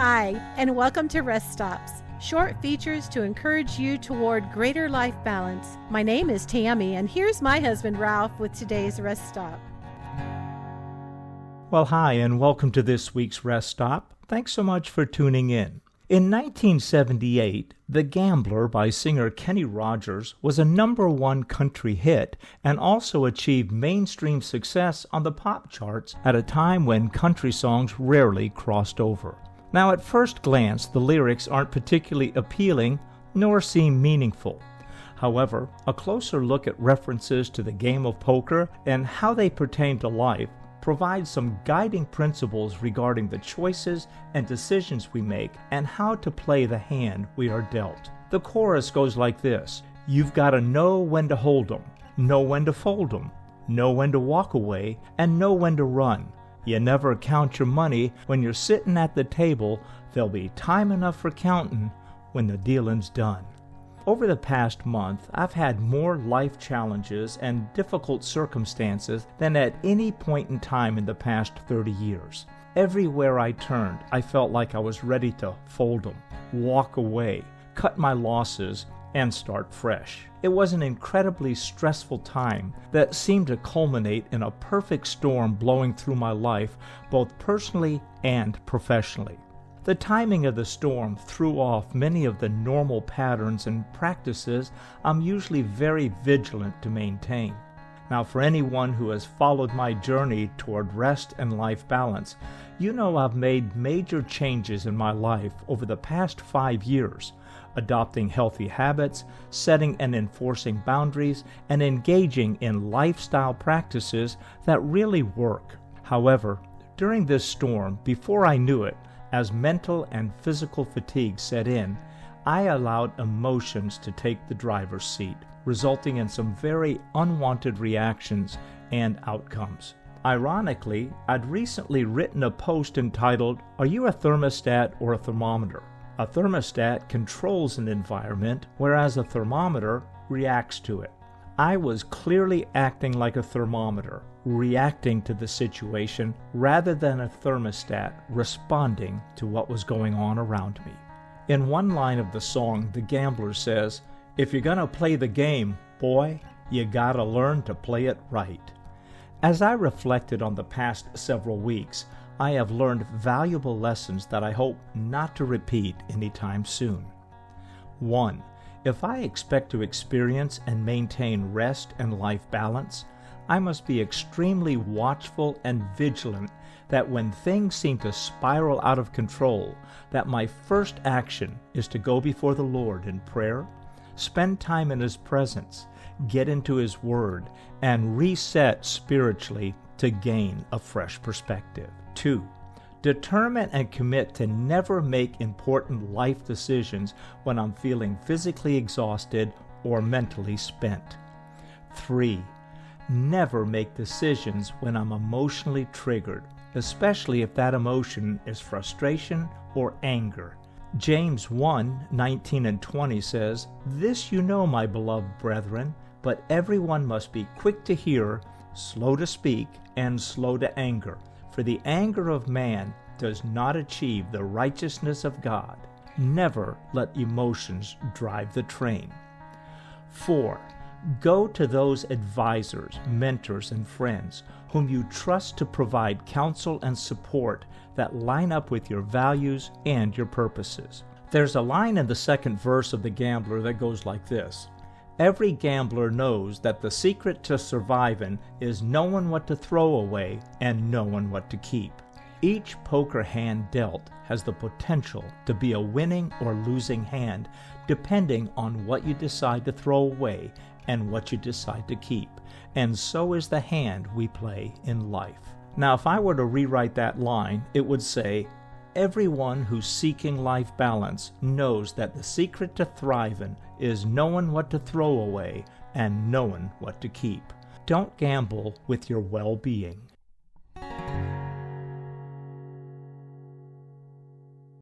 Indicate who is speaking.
Speaker 1: Hi, and welcome to Rest Stops, short features to encourage you toward greater life balance. My name is Tammy, and here's my husband Ralph with today's Rest Stop.
Speaker 2: Well, hi, and welcome to this week's Rest Stop. Thanks so much for tuning in. In 1978, The Gambler by singer Kenny Rogers was a #1 country hit and also achieved mainstream success on the pop charts at a time when country songs rarely crossed over. Now, at first glance, the lyrics aren't particularly appealing nor seem meaningful. However, a closer look at references to the game of poker and how they pertain to life provides some guiding principles regarding the choices and decisions we make and how to play the hand we are dealt. The chorus goes like this: you've got to know when to hold 'em, know when to fold 'em, know when to walk away, and know when to run. You never count your money when you're sitting at the table. There'll be time enough for counting when the dealing's done. Over the past month, I've had more life challenges and difficult circumstances than at any point in time in the past 30 years. Everywhere I turned, I felt like I was ready to fold 'em, walk away, cut my losses, and start fresh. It was an incredibly stressful time that seemed to culminate in a perfect storm blowing through my life, both personally and professionally. The timing of the storm threw off many of the normal patterns and practices I'm usually very vigilant to maintain. Now, for anyone who has followed my journey toward rest and life balance, you know I've made major changes in my life over the past 5 years, adopting healthy habits, setting and enforcing boundaries, and engaging in lifestyle practices that really work. However, during this storm, before I knew it, as mental and physical fatigue set in, I allowed emotions to take the driver's seat, resulting in some very unwanted reactions and outcomes. Ironically, I'd recently written a post entitled, "Are you a thermostat or a thermometer?" A thermostat controls an environment, whereas a thermometer reacts to it. I was clearly acting like a thermometer, reacting to the situation rather than a thermostat responding to what was going on around me. In one line of the song, the gambler says, "If you're gonna play the game, boy, you gotta learn to play it right." As I reflected on the past several weeks, I have learned valuable lessons that I hope not to repeat anytime soon. 1. If I expect to experience and maintain rest and life balance, I must be extremely watchful and vigilant that when things seem to spiral out of control, that my first action is to go before the Lord in prayer, spend time in His presence, get into His Word, and reset spiritually to gain a fresh perspective. 2. Determine and commit to never make important life decisions when I'm feeling physically exhausted or mentally spent. 3. Never make decisions when I'm emotionally triggered, especially if that emotion is frustration or anger. James 1:19 and 20 says, "This you know, my beloved brethren, but everyone must be quick to hear, slow to speak, and slow to anger. For the anger of man does not achieve the righteousness of God." Never let emotions drive the train. 4. Go to those advisors, mentors, and friends whom you trust to provide counsel and support that line up with your values and your purposes. There's a line in the second verse of The Gambler that goes like this: "Every gambler knows that the secret to surviving is knowing what to throw away and knowing what to keep." Each poker hand dealt has the potential to be a winning or losing hand, depending on what you decide to throw away and what you decide to keep. And so is the hand we play in life. Now, if I were to rewrite that line, it would say, everyone who's seeking life balance knows that the secret to thriving is knowing what to throw away and knowing what to keep. Don't gamble with your well-being.